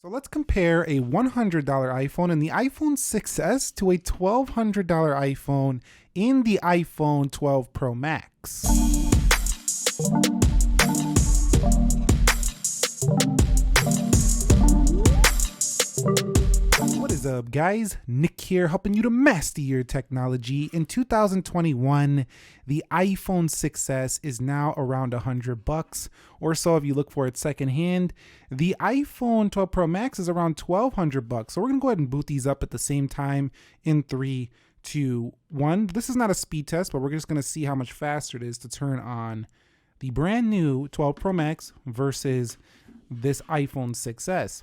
So let's compare a $100 iPhone and the iPhone 6s to a $1,200 iPhone in the iPhone 12 Pro Max. What is up, guys? Nick here, helping you to master your technology. In 2021, the iPhone 6s is now around $100 or so if you look for it secondhand. The iPhone 12 Pro Max is around $1,200. So we're gonna go ahead and boot these up at the same time in 3, 2, 1. This is not a speed test, but we're just gonna see how much faster it is to turn on the brand new 12 Pro Max versus this iPhone 6s.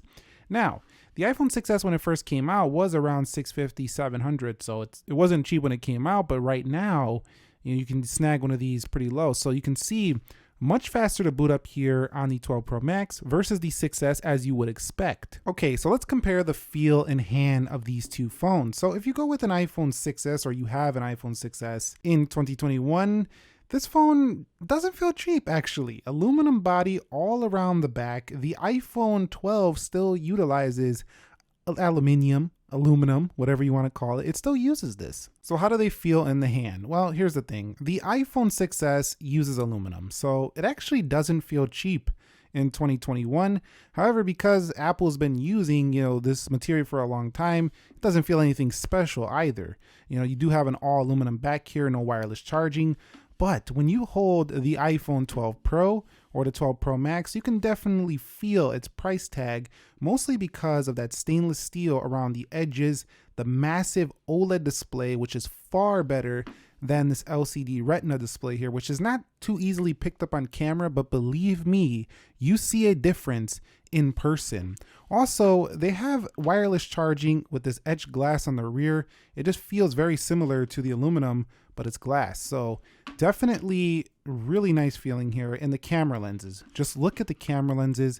Now, the iPhone 6s when it first came out was around $650, $700, so it wasn't cheap when it came out, but right now you can snag one of these pretty low. So you can see much faster to boot up here on the 12 Pro Max versus the 6s as you would expect. Okay, so let's compare the feel and hand of these two phones. So if you go with an iPhone 6s or you have an iPhone 6s in 2021, this phone doesn't feel cheap, actually. Aluminum body all around the back. The iPhone 12 still utilizes aluminum, whatever you want to call it. It still uses this. So how do they feel in the hand? Well, here's the thing. The iPhone 6s uses aluminum, so it actually doesn't feel cheap in 2021. However, because Apple's been using, this material for a long time, it doesn't feel anything special either. You do have an all aluminum back here, no wireless charging. But when you hold the iPhone 12 Pro or the 12 Pro Max, you can definitely feel its price tag, mostly because of that stainless steel around the edges, the massive OLED display, which is far better than this LCD Retina display here, which is not too easily picked up on camera, but believe me, you see a difference in person. Also, they have wireless charging with this etched glass on the rear. It just feels very similar to the aluminum, but it's glass. So definitely really nice feeling here. And the camera lenses, just look at the camera lenses.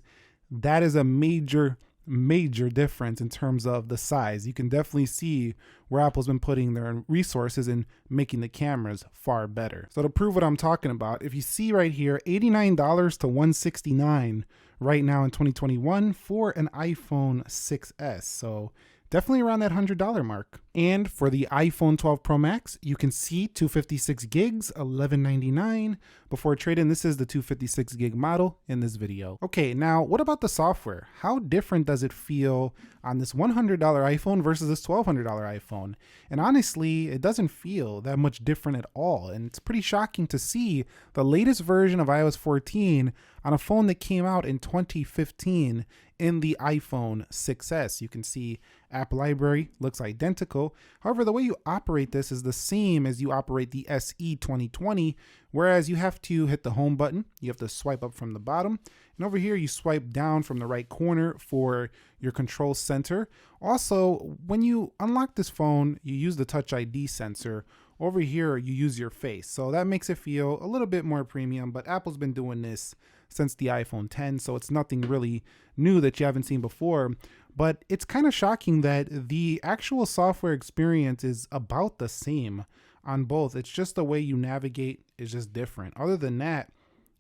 That is a major difference in terms of the size. You can definitely see where Apple's been putting their resources in making the cameras far better. So to prove what I'm talking about, if you see right here, $89 to $169 right now in 2021 for an iPhone 6s. So definitely around that $100 mark. And for the iPhone 12 Pro Max, you can see 256 gigs, $11.99. Before trade-in, this is the 256 gig model in this video. Okay, now what about the software? How different does it feel on this $100 iPhone versus this $1,200 iPhone? And honestly, it doesn't feel that much different at all. And it's pretty shocking to see the latest version of iOS 14 on a phone that came out in 2015 in the iPhone 6s. You can see app library looks identical. However, the way you operate this is the same as you operate the SE 2020, whereas you have to hit the home button, you have to swipe up from the bottom, and over here you swipe down from the right corner for your control center. Also, when you unlock this phone, you use the Touch ID sensor. Over here, you use your face. So that makes it feel a little bit more premium, but Apple's been doing this since the iPhone 10, so it's nothing really new that you haven't seen before. But it's kind of shocking that the actual software experience is about the same on both. It's just the way you navigate is just different. Other than that,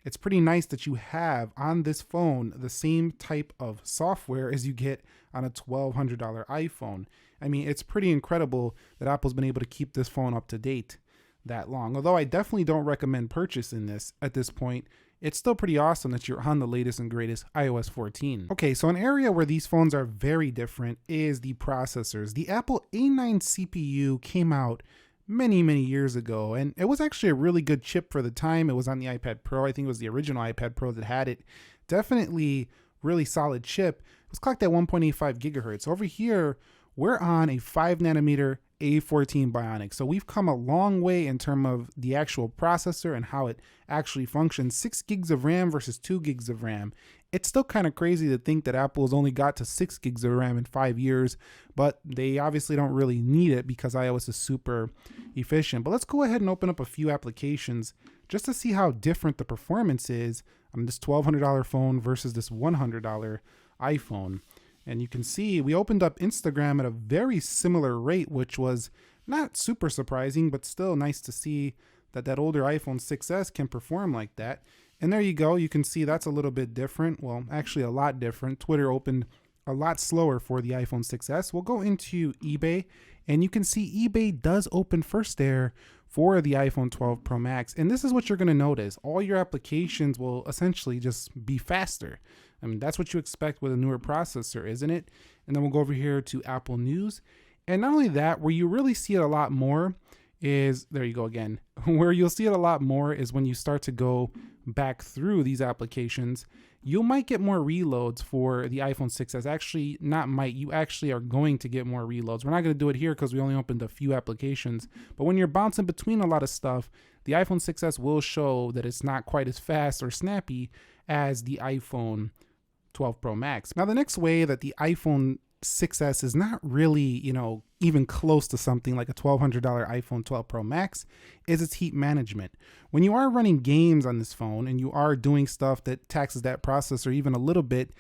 it's pretty nice that you have on this phone the same type of software as you get on a $1,200 iPhone. I mean, it's pretty incredible that Apple's been able to keep this phone up to date that long. Although I definitely don't recommend purchasing this at this point, it's still pretty awesome that you're on the latest and greatest iOS 14. Okay, so an area where these phones are very different is the processors. The Apple A9 CPU came out many years ago, and it was actually a really good chip for the time. It was on the iPad Pro. I think it was the original iPad Pro that had it. Definitely really solid chip. It was clocked at 1.85 gigahertz. Over here, we're on a 5 nanometer A14 Bionic. So we've come a long way in terms of the actual processor and how it actually functions. 6 gigs of RAM versus 2 gigs of RAM. It's still kind of crazy to think that Apple's only got to 6 gigs of RAM in 5 years, but they obviously don't really need it because iOS is super efficient. But let's go ahead and open up a few applications just to see how different the performance is on this $1,200 phone versus this $100 iPhone. And you can see we opened up Instagram at a very similar rate, which was not super surprising, but still nice to see that older iPhone 6s can perform like that. And there you go. You can see that's a little bit different. Well, actually a lot different. Twitter opened a lot slower for the iPhone 6s. We'll go into eBay, and you can see eBay does open first there for the iPhone 12 Pro Max. And this is what you're going to notice. All your applications will essentially just be faster. I mean, that's what you expect with a newer processor, isn't it? And then we'll go over here to Apple News. And not only that, where you really see it a lot more is, there you go again, where you'll see it a lot more is when you start to go back through these applications. You might get more reloads for the iPhone 6s. Actually, not might, you actually are going to get more reloads. We're not going to do it here because we only opened a few applications. But when you're bouncing between a lot of stuff, the iPhone 6s will show that it's not quite as fast or snappy as the iPhone 12 Pro Max. Now, the next way that the iPhone 6s is not really, even close to something like a $1,200 iPhone 12 Pro Max is its heat management. When you are running games on this phone and you are doing stuff that taxes that processor even a little bit,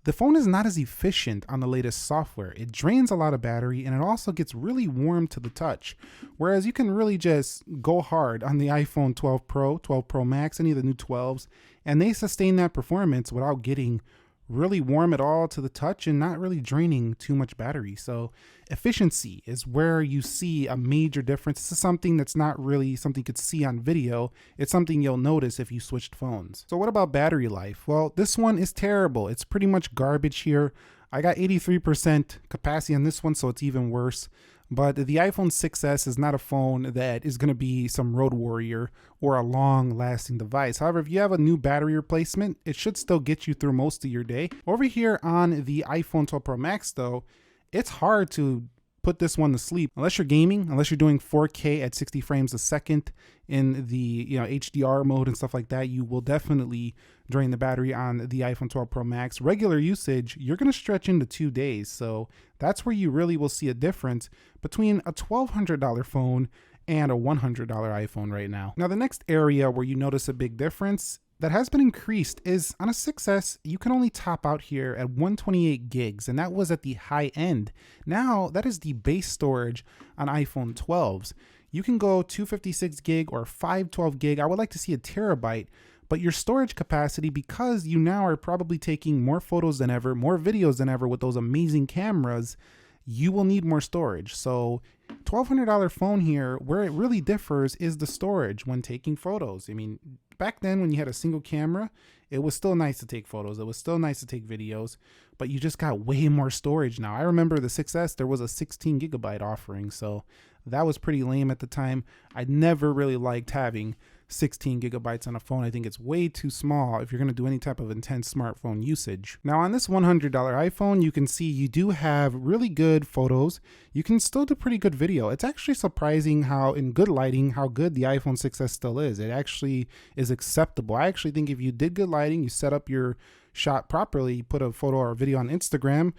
the phone is not as efficient on the latest software. It drains a lot of battery, and it also gets really warm to the touch. Whereas you can really just go hard on the iPhone 12 Pro, 12 Pro Max, any of the new 12s, and they sustain that performance without getting really warm at all to the touch and not really draining too much battery. So efficiency is where you see a major difference. This is something that's not really something you could see on video. It's something you'll notice if you switched phones. So what about battery life? Well, this one is terrible. It's pretty much garbage here. I got 83% capacity on this one, so it's even worse. But the iPhone 6s is not a phone that is going to be some road warrior or a long-lasting device. However, if you have a new battery replacement, it should still get you through most of your day. Over here on the iPhone 12 Pro Max, though, it's hard to put this one to sleep unless you're gaming, unless you're doing 4K at 60 frames a second in the HDR mode and stuff like that. You will definitely drain the battery on the iPhone 12 Pro Max. Regular usage, you're going to stretch into 2 days. So that's where you really will see a difference between a $1,200 phone and a $100 iPhone right now. Now, the next area where you notice a big difference that has been increased is on a 6S, you can only top out here at 128 gigs, and that was at the high end. Now, that is the base storage on iPhone 12s. You can go 256 gig or 512 gig. I would like to see a terabyte, but your storage capacity, because you now are probably taking more photos than ever, more videos than ever with those amazing cameras, you will need more storage. So $1,200 phone here, where it really differs is the storage when taking photos. I mean, back then when you had a single camera, it was still nice to take photos. It was still nice to take videos, but you just got way more storage now. I remember the 6S, there was a 16 gigabyte offering. So that was pretty lame at the time. I never really liked having 16 gigabytes on a phone. I think it's way too small if you're going to do any type of intense smartphone usage. Now on this $100 iPhone, you can see you do have really good photos. You can still do pretty good video. It's actually surprising how in good lighting, how good the iPhone 6s still is. It actually is acceptable. I actually think if you did good lighting, you set up your shot properly, you put a photo or a video on Instagram,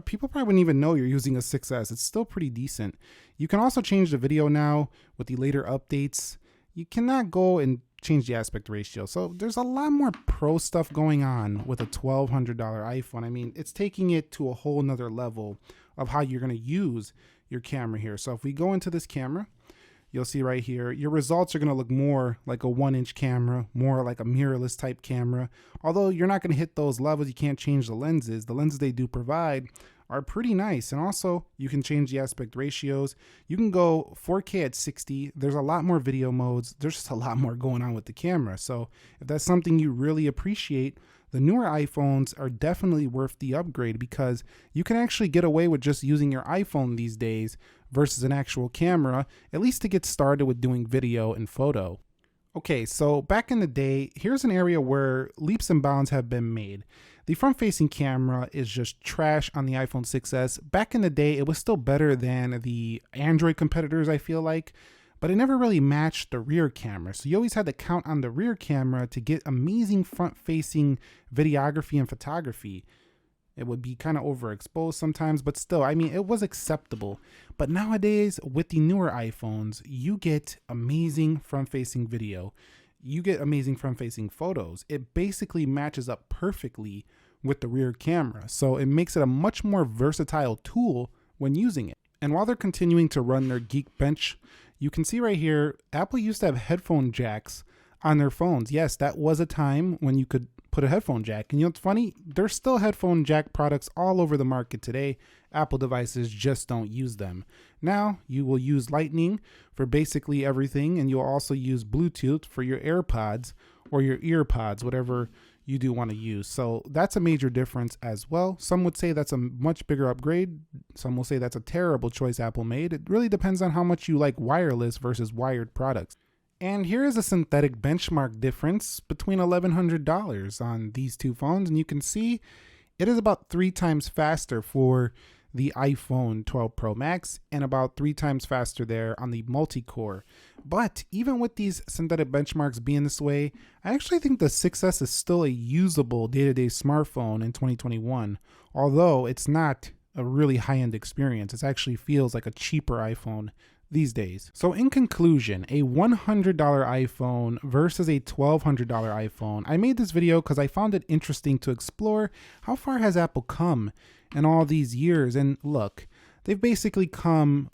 people probably wouldn't even know you're using a 6S. It's still pretty decent. You can also change the video now with the later updates. You cannot go and change the aspect ratio. So there's a lot more pro stuff going on with a $1,200 iPhone. I mean, it's taking it to a whole nother level of how you're going to use your camera here. So if we go into this camera, you'll see right here, your results are going to look more like a 1-inch camera, more like a mirrorless type camera. Although you're not going to hit those levels, you can't change the lenses. The lenses they do provide are pretty nice. And also you can change the aspect ratios. You can go 4K at 60. There's a lot more video modes. There's just a lot more going on with the camera. So if that's something you really appreciate, the newer iPhones are definitely worth the upgrade because you can actually get away with just using your iPhone these days versus an actual camera, at least to get started with doing video and photo. Okay, so back in the day, here's an area where leaps and bounds have been made. The front-facing camera is just trash on the iPhone 6s. Back in the day, it was still better than the Android competitors, I feel like, but it never really matched the rear camera. So you always had to count on the rear camera to get amazing front-facing videography and photography. It would be kind of overexposed sometimes, but still, I mean, it was acceptable. But nowadays, with the newer iPhones, you get amazing front-facing video. You get amazing front-facing photos. It basically matches up perfectly with the rear camera. So it makes it a much more versatile tool when using it. And while they're continuing to run their Geekbench, you can see right here, Apple used to have headphone jacks on their phones. Yes, that was a time when you could put a headphone jack. And you know what's funny? There's still headphone jack products all over the market today. Apple devices just don't use them. Now you will use Lightning for basically everything, and you'll also use Bluetooth for your AirPods or your EarPods, whatever you do want to use. So that's a major difference as well. Some would say that's a much bigger upgrade. Some will say that's a terrible choice Apple made. It really depends on how much you like wireless versus wired products. And here is a synthetic benchmark difference between $1,100 on these two phones. And you can see it is about 3 times faster for the iPhone 12 Pro Max and about 3 times faster there on the multi-core. But even with these synthetic benchmarks being this way, I actually think the 6S is still a usable day-to-day smartphone in 2021, although it's not a really high-end experience. It actually feels like a cheaper iPhone these days. So in conclusion, a $100 iPhone versus a $1,200 iPhone. I made this video because I found it interesting to explore how far has Apple come in all these years. And look, they've basically come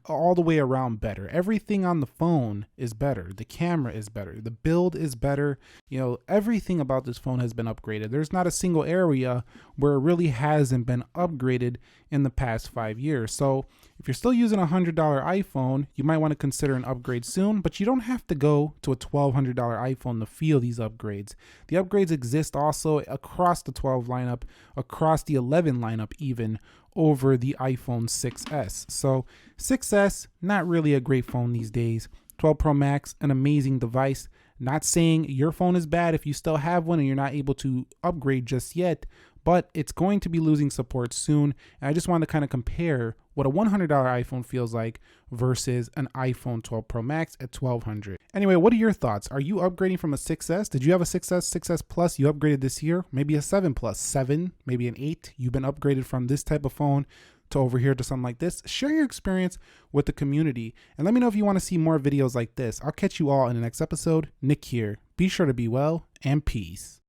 all the way around better. Everything on the phone is better. The camera is better. The build is better. You know, everything about this phone has been upgraded. There's not a single area where it really hasn't been upgraded in the past 5 years. So if you're still using a $100 iPhone, you might want to consider an upgrade soon, but you don't have to go to a $1,200 iPhone to feel these upgrades. The upgrades exist also across the 12 lineup, across the 11 lineup even, over the iPhone 6S. So 6S, not really a great phone these days. 12 Pro Max, an amazing device. Not saying your phone is bad if you still have one and you're not able to upgrade just yet, but it's going to be losing support soon. And I just want to kind of compare what a $100 iPhone feels like versus an iPhone 12 Pro Max at $1,200. Anyway, what are your thoughts? Are you upgrading from a 6S? Did you have a 6S, 6S Plus you upgraded this year? Maybe a 7 Plus, 7, maybe an 8. You've been upgraded from this type of phone to over here to something like this. Share your experience with the community and let me know if you want to see more videos like this. I'll catch you all in the next episode. Nick here. Be sure to be well and peace.